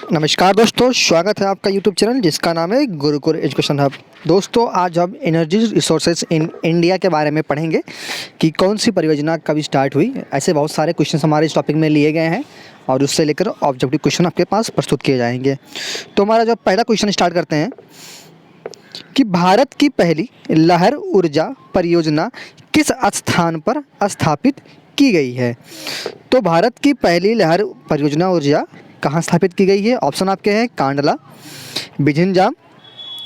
नमस्कार दोस्तों, स्वागत है आपका यूट्यूब चैनल जिसका नाम है गुरुकुल एजुकेशन हब। दोस्तों, आज हम एनर्जी रिसोर्सेज इन इंडिया के बारे में पढ़ेंगे कि कौन सी परियोजना कब स्टार्ट हुई। ऐसे बहुत सारे क्वेश्चन हमारे इस टॉपिक में लिए गए हैं और उससे लेकर ऑब्जेक्टिव क्वेश्चन आपके पास प्रस्तुत किए जाएंगे। तो हमारा जो पहला क्वेश्चन स्टार्ट करते हैं कि भारत की पहली लहर ऊर्जा परियोजना किस स्थान पर स्थापित की गई है। तो भारत की पहली लहर परियोजना ऊर्जा कहाँ स्थापित की गई है। ऑप्शन आपके हैं कांडला, बिझिंजाम,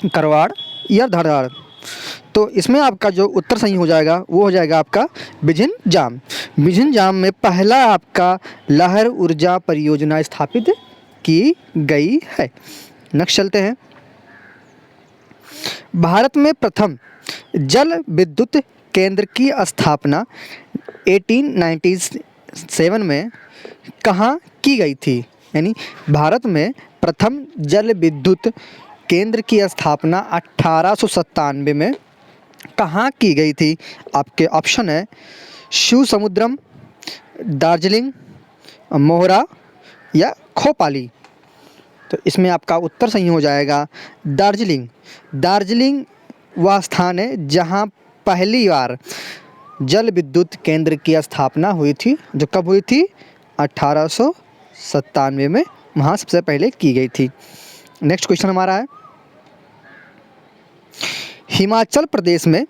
करवाड़ या धरवाड़। तो इसमें आपका जो उत्तर सही हो जाएगा वो हो जाएगा आपका बिझिंजाम। बिझिंजाम में पहला आपका लहर ऊर्जा परियोजना स्थापित की गई है। नेक्स्ट चलते हैं। भारत में प्रथम जल विद्युत केंद्र की स्थापना 1897 में कहाँ की गई थी। यानी भारत में प्रथम जल विद्युत केंद्र की स्थापना 1897 में कहाँ की गई थी। आपके ऑप्शन है शिव समुद्रम, दार्जिलिंग, मोहरा या खोपाली। तो इसमें आपका उत्तर सही हो जाएगा दार्जिलिंग। दार्जिलिंग वह स्थान है जहाँ पहली बार जल विद्युत केंद्र की स्थापना हुई थी, जो कब हुई थी 1897 में वहाँ सबसे पहले की गई थी। नेक्स्ट क्वेश्चन हमारा है, हिमाचल प्रदेश में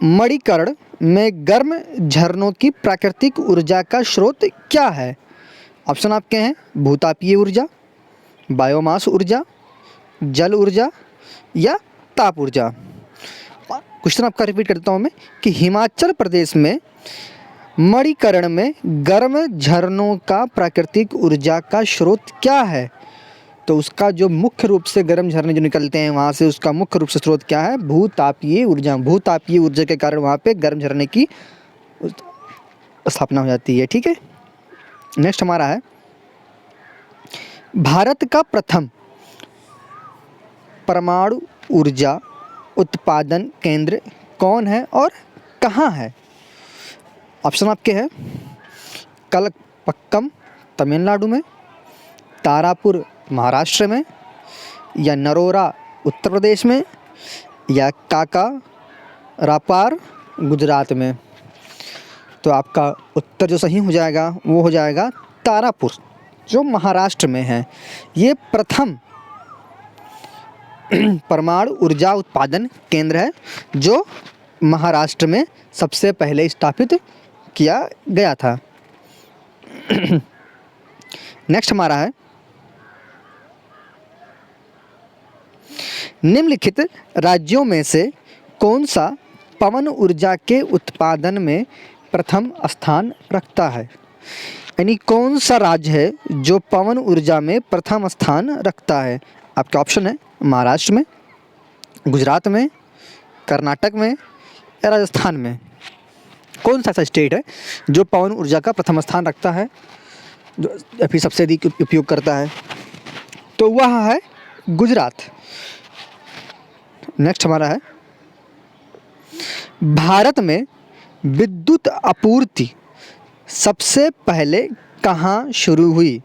मणिकर्ण में गर्म झरनों की प्राकृतिक ऊर्जा का स्रोत क्या है। ऑप्शन आपके हैं भूतापीय ऊर्जा, बायोमास ऊर्जा, जल ऊर्जा या ताप ऊर्जा। क्वेश्चन आपका रिपीट करता हूँ मैं कि हिमाचल प्रदेश में मणिकर्ण में गर्म झरनों का प्राकृतिक ऊर्जा का स्रोत क्या है। तो उसका जो मुख्य रूप से गर्म झरने जो निकलते हैं वहाँ से, उसका मुख्य रूप से स्रोत क्या है, भूतापीय ऊर्जा। भूतापीय ऊर्जा के कारण वहाँ पे गर्म झरने की स्थापना हो जाती है। ठीक है। नेक्स्ट हमारा है, भारत का प्रथम परमाणु ऊर्जा उत्पादन केंद्र कौन है और कहाँ है। ऑप्शन आपके हैं कलपक्कम तमिलनाडु में, तारापुर महाराष्ट्र में या नरोरा उत्तर प्रदेश में या काकारापार गुजरात में। तो आपका उत्तर जो सही हो जाएगा वो हो जाएगा तारापुर, जो महाराष्ट्र में है। ये प्रथम परमाणु ऊर्जा उत्पादन केंद्र है जो महाराष्ट्र में सबसे पहले स्थापित किया गया था। नेक्स्ट हमारा है, निम्नलिखित राज्यों में से कौन सा पवन ऊर्जा के उत्पादन में प्रथम स्थान रखता है। यानी कौन सा राज्य है जो पवन ऊर्जा में प्रथम स्थान रखता है। आपके ऑप्शन है महाराष्ट्र में, गुजरात में, कर्नाटक में या राजस्थान में। कौन सा ऐसा स्टेट है जो पवन ऊर्जा का प्रथम स्थान रखता है, जो अभी सबसे अधिक उपयोग करता है। तो वह है गुजरात। नेक्स्ट हमारा है, भारत में विद्युत आपूर्ति सबसे पहले कहाँ शुरू हुई।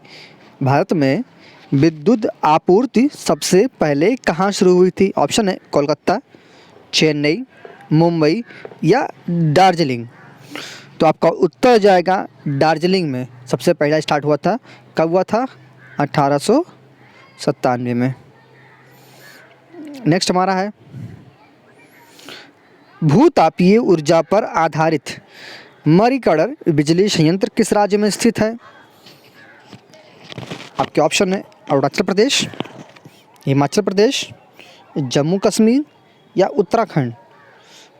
भारत में विद्युत आपूर्ति सबसे पहले कहाँ शुरू हुई थी। ऑप्शन है कोलकाता, चेन्नई, मुंबई या दार्जिलिंग। तो आपका उत्तर जाएगा दार्जिलिंग में सबसे पहला स्टार्ट हुआ था। कब हुआ था 1897 में। नेक्स्ट हमारा है, भूतापीय ऊर्जा पर आधारित मणिकर्ण बिजली संयंत्र किस राज्य में स्थित है। आपके ऑप्शन है अरुणाचल प्रदेश, हिमाचल प्रदेश, जम्मू कश्मीर या उत्तराखंड।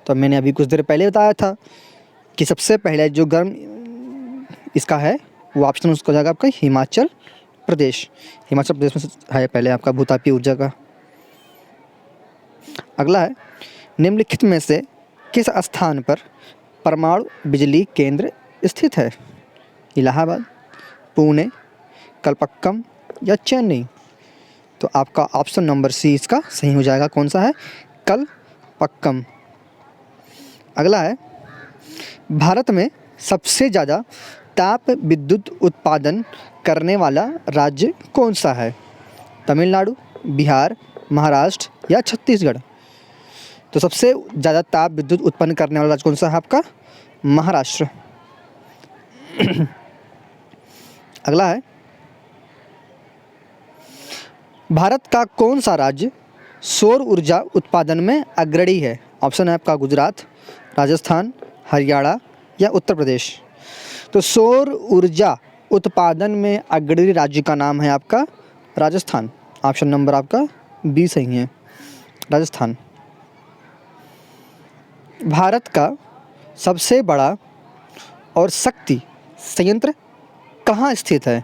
तो मैंने अभी कुछ देर पहले बताया था कि सबसे पहले जो गर्म इसका है वो ऑप्शन उसको जाएगा आपका हिमाचल प्रदेश। हिमाचल प्रदेश में है पहले आपका भूतापीय ऊर्जा का। अगला है, निम्नलिखित में से किस स्थान पर परमाणु बिजली केंद्र स्थित है। इलाहाबाद, पुणे, कलपक्कम या चेन्नई। तो आपका ऑप्शन नंबर सी इसका सही हो जाएगा। कौन सा है, कलपक्कम। अगला है, भारत में सबसे ज़्यादा ताप विद्युत उत्पादन करने वाला राज्य कौन सा है। तमिलनाडु, बिहार, महाराष्ट्र या छत्तीसगढ़? तो सबसे ज़्यादा ताप विद्युत उत्पन्न करने वाला राज्य कौन सा है आपका? महाराष्ट्र। अगला है, भारत का कौन सा राज्य सौर ऊर्जा उत्पादन में अग्रणी है? ऑप्शन है आपका गुजरात, राजस्थान, हरियाणा या उत्तर प्रदेश। तो सौर ऊर्जा उत्पादन में अग्रणी राज्य का नाम है आपका राजस्थान। ऑप्शन नंबर आपका बी सही है, राजस्थान। भारत का सबसे बड़ा और शक्ति संयंत्र कहाँ स्थित है?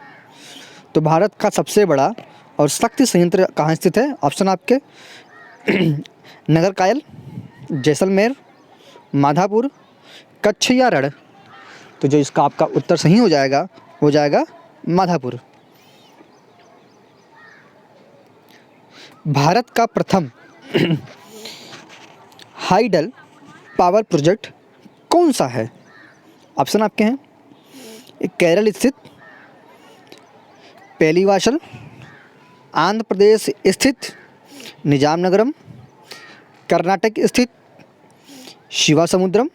तो भारत का सबसे बड़ा और शक्ति संयंत्र कहाँ स्थित है? ऑप्शन आपके नगरकायल, जैसलमेर, माधापुर, कच्छ या रण। तो जो इसका आपका उत्तर सही हो जाएगा वो जाएगा माधापुर। भारत का प्रथम हाइडल पावर प्रोजेक्ट कौन सा है? ऑप्शन आपके हैं, केरल स्थित, पेलीवाशल, आंध्र प्रदेश स्थित निजामनगरम, कर्नाटक स्थित शिवासमुद्रम,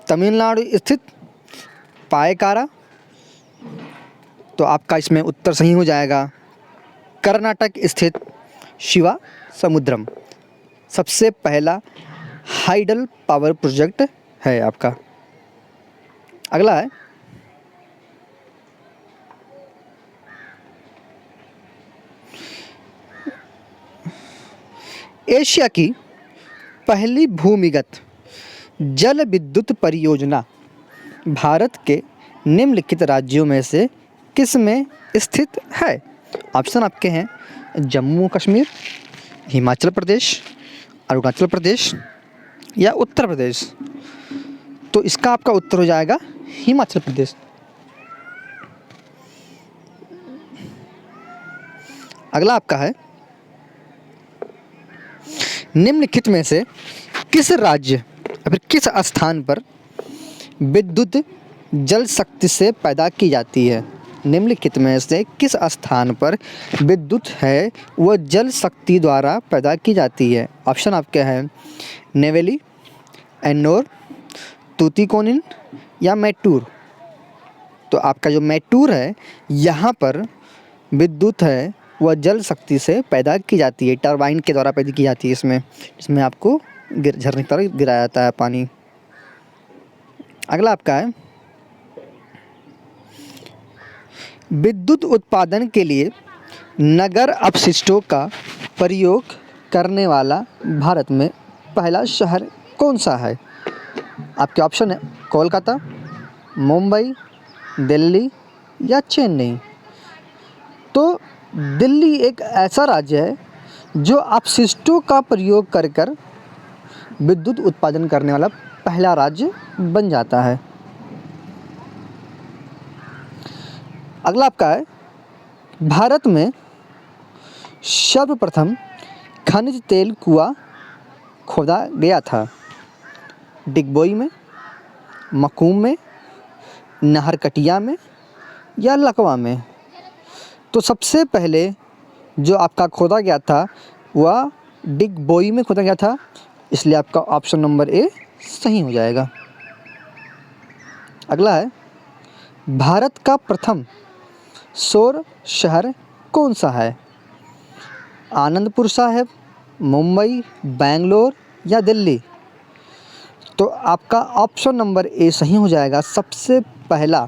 तमिलनाडु स्थित पायकारा। तो आपका इसमें उत्तर सही हो जाएगा कर्नाटक स्थित शिवासमुद्रम। सबसे पहला हाइडल पावर प्रोजेक्ट है आपका। अगला है, एशिया की पहली भूमिगत जल विद्युत परियोजना भारत के निम्नलिखित राज्यों में से किस में स्थित है? ऑप्शन आपके हैं जम्मू कश्मीर, हिमाचल प्रदेश, अरुणाचल प्रदेश या उत्तर प्रदेश। तो इसका आपका उत्तर हो जाएगा हिमाचल प्रदेश। अगला आपका है, निम्नलिखित में से किस राज्य या फिर किस स्थान पर विद्युत जल शक्ति से पैदा की जाती है? निम्नलिखित में से किस स्थान पर विद्युत है वह जल शक्ति द्वारा पैदा की जाती है? ऑप्शन आपके हैं नेवेली, एन्नोर, तूतीकोरिन या मैटूर। तो आपका जो मैटूर है यहाँ पर विद्युत है वह जल शक्ति से पैदा की जाती है, टरबाइन के द्वारा पैदा की जाती है। इसमें आपको झरने की तरह गिराया जाता है पानी। अगला आपका है, विद्युत उत्पादन के लिए नगर अपशिष्टों का प्रयोग करने वाला भारत में पहला शहर कौन सा है? आपके ऑप्शन है कोलकाता, मुंबई, दिल्ली या चेन्नई। तो दिल्ली एक ऐसा राज्य है जो अपशिष्टों का प्रयोग कर विद्युत उत्पादन करने वाला पहला राज्य बन जाता है। अगला आपका है, भारत में सर्वप्रथम खनिज तेल कुआं खोदा गया था? डिगबोई में, मकूम में, नाहरकटिया में या लकवा में? तो सबसे पहले जो आपका खोदा गया था वह डिगबोई में खोदा गया था, इसलिए आपका ऑप्शन नंबर ए सही हो जाएगा। अगला है, भारत का प्रथम सौर शहर कौन सा है? आनंदपुर साहिब, मुंबई, बेंगलोर या दिल्ली? तो आपका ऑप्शन नंबर ए सही हो जाएगा। सबसे पहला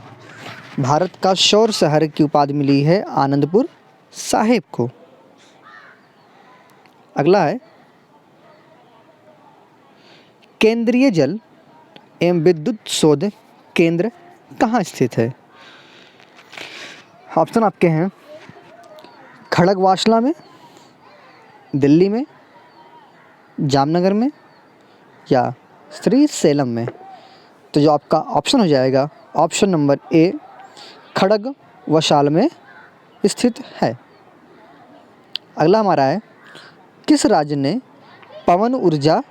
भारत का सौर शहर की उपाधि मिली है आनंदपुर साहिब को। अगला है, केंद्रीय जल एवं विद्युत शोध केंद्र कहाँ स्थित है? ऑप्शन आपके हैं खड़गवासला में, दिल्ली में, जामनगर में या श्रीशैलम में? तो जो आपका ऑप्शन हो जाएगा ऑप्शन नंबर ए खड़गवासला में स्थित है। अगला हमारा है, किस राज्य ने पवन ऊर्जा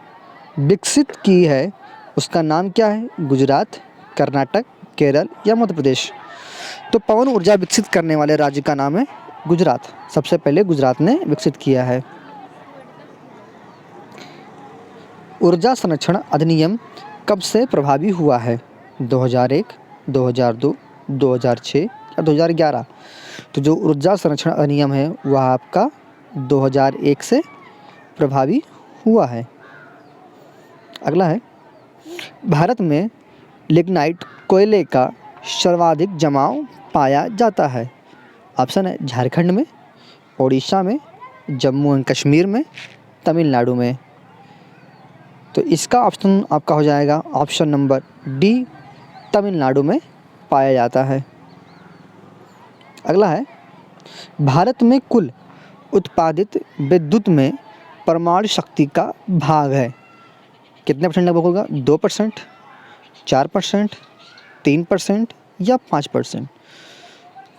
विकसित की है उसका नाम क्या है? गुजरात, कर्नाटक, केरल या मध्य प्रदेश? तो पवन ऊर्जा विकसित करने वाले राज्य का नाम है गुजरात, सबसे पहले गुजरात ने विकसित किया है। ऊर्जा संरक्षण अधिनियम कब से प्रभावी हुआ है? 2001, 2002, 2006 या 2011? तो जो ऊर्जा संरक्षण अधिनियम है वह आपका 2001 से प्रभावी हुआ है। अगला है, भारत में लिग्नाइट कोयले का सर्वाधिक जमाव पाया जाता है। ऑप्शन है झारखंड में, उड़ीसा में, जम्मू एंड कश्मीर में, तमिलनाडु में। तो इसका ऑप्शन आपका हो जाएगा ऑप्शन नंबर डी, तमिलनाडु में पाया जाता है। अगला है, भारत में कुल उत्पादित विद्युत में परमाणु शक्ति का भाग है। कितने परसेंट लगभग होगा? 2%, 4%, 3% या 5%?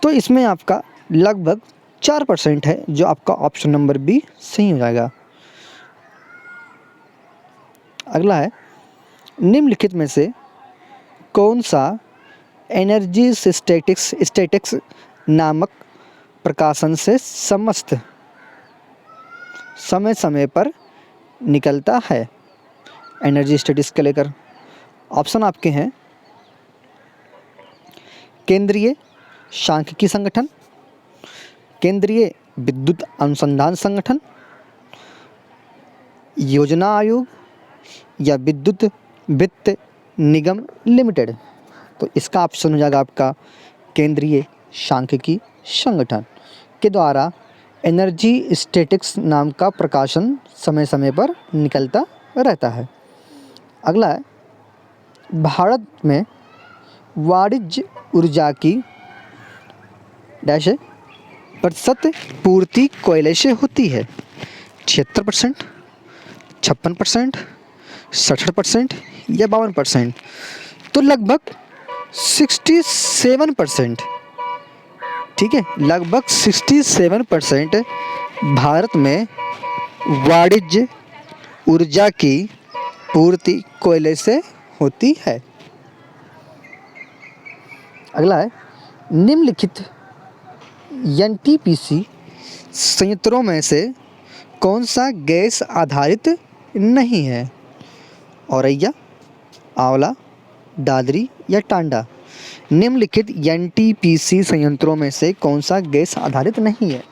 तो इसमें आपका लगभग 4% है, जो आपका ऑप्शन नंबर बी सही हो जाएगा। अगला है, निम्नलिखित में से कौन सा एनर्जी स्टैटिक्स नामक प्रकाशन से समस्त समय समय पर निकलता है? एनर्जी स्टैटिक्स के लेकर ऑप्शन आपके हैं केंद्रीय सांख्यिकी संगठन, केंद्रीय विद्युत अनुसंधान संगठन, योजना आयोग या विद्युत वित्त निगम लिमिटेड। तो इसका ऑप्शन हो जाएगा आपका केंद्रीय सांख्यिकी संगठन के द्वारा एनर्जी स्टैटिक्स नाम का प्रकाशन समय समय पर निकलता रहता है। अगला है, भारत में वाणिज्य ऊर्जा की डैश प्रतिशत पूर्ति कोयले से होती है। 76%, 56%, 67% या 52%? तो लगभग 67%। ठीक है, लगभग 67% भारत में वाणिज्य ऊर्जा की पूर्ति कोयले से होती है। अगला है, निम्नलिखित एनटीपीसी संयंत्रों में से कौन सा गैस आधारित नहीं है? औरैया, आंवला, दादरी या टांडा? निम्नलिखित एनटीपीसी संयंत्रों में से कौन सा गैस आधारित नहीं है?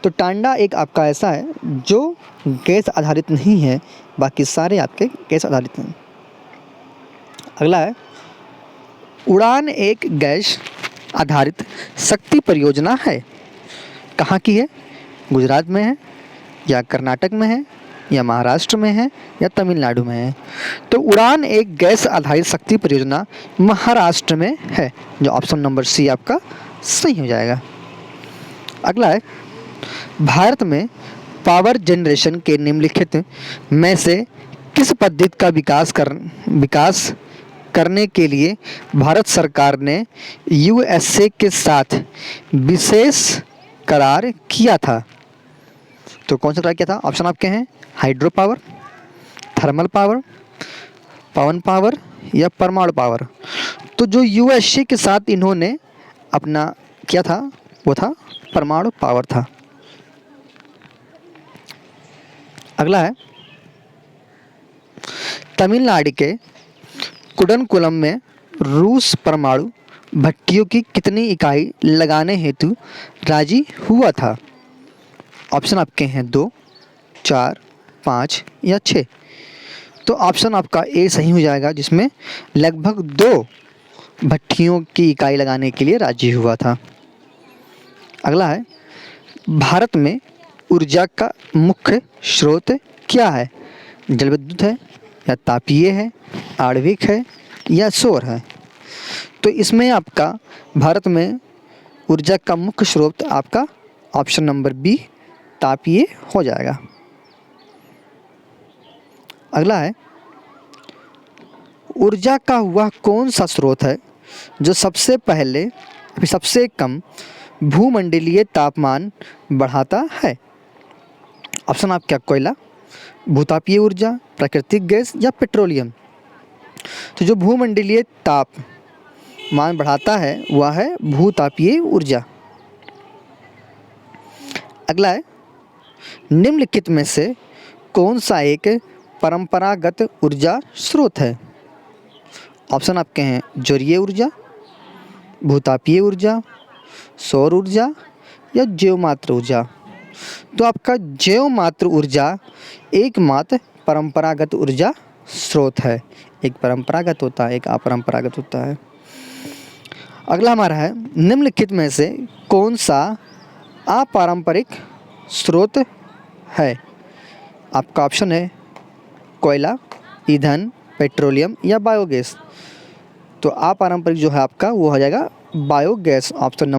तो टांडा एक आपका ऐसा है जो गैस आधारित नहीं है, बाकी सारे आपके गैस आधारित हैं। अगला है, उड़ान एक गैस आधारित शक्ति परियोजना है। कहाँ की है? गुजरात में है या कर्नाटक में है या महाराष्ट्र में है या तमिलनाडु में है? तो उड़ान एक गैस आधारित शक्ति परियोजना महाराष्ट्र में है, जो ऑप्शन नंबर सी आपका सही हो जाएगा। अगला है, भारत में पावर जनरेशन के निम्नलिखित में से किस पद्धति का विकास करने के लिए भारत सरकार ने यूएसए के साथ विशेष करार किया था? तो कौन सा करार किया था? ऑप्शन आपके हैं हाइड्रो पावर, थर्मल पावर, पवन पावर या परमाणु पावर? तो जो यूएसए के साथ इन्होंने अपना किया था वो था परमाणु पावर था। अगला है, तमिलनाडु के कुडनकुलम में रूस परमाणु भट्टियों की कितनी इकाई लगाने हेतु राजी हुआ था? ऑप्शन आपके हैं 2, 4, 5 या 6। तो ऑप्शन आपका ए सही हो जाएगा, जिसमें लगभग 2 भट्टियों की इकाई लगाने के लिए राजी हुआ था। अगला है, भारत में ऊर्जा का मुख्य स्रोत क्या है? जल विद्युत है या तापीय है, आणविक है या सौर है? तो इसमें आपका भारत में ऊर्जा का मुख्य स्रोत आपका ऑप्शन नंबर बी तापीय हो जाएगा। अगला है, ऊर्जा का वह कौन सा स्रोत है जो सबसे पहले सबसे कम भूमंडलीय तापमान बढ़ाता है? ऑप्शन आप क्या? कोयला, भूतापीय ऊर्जा, प्राकृतिक गैस या पेट्रोलियम? तो जो भूमंडलीय तापमान बढ़ाता है वह है भूतापीय ऊर्जा। अगला है, निम्नलिखित में से कौन सा एक परंपरागत ऊर्जा स्रोत है? ऑप्शन आपके हैं जलीय ऊर्जा, भूतापीय ऊर्जा, सौर ऊर्जा या जैवमात्र ऊर्जा। तो आपका जैवमात्र ऊर्जा एकमात्र परंपरागत ऊर्जा स्रोत है। एक परंपरागत होता है, एक अपरंपरागत होता है। अगला हमारा है, निम्नलिखित में से कौन सा अपारंपरिक स्रोत है? आपका ऑप्शन है कोयला, ईंधन, पेट्रोलियम या बायोगैस। तो अपारंपरिक जो है आपका वो हो जाएगा बायोगैस, ऑप्शन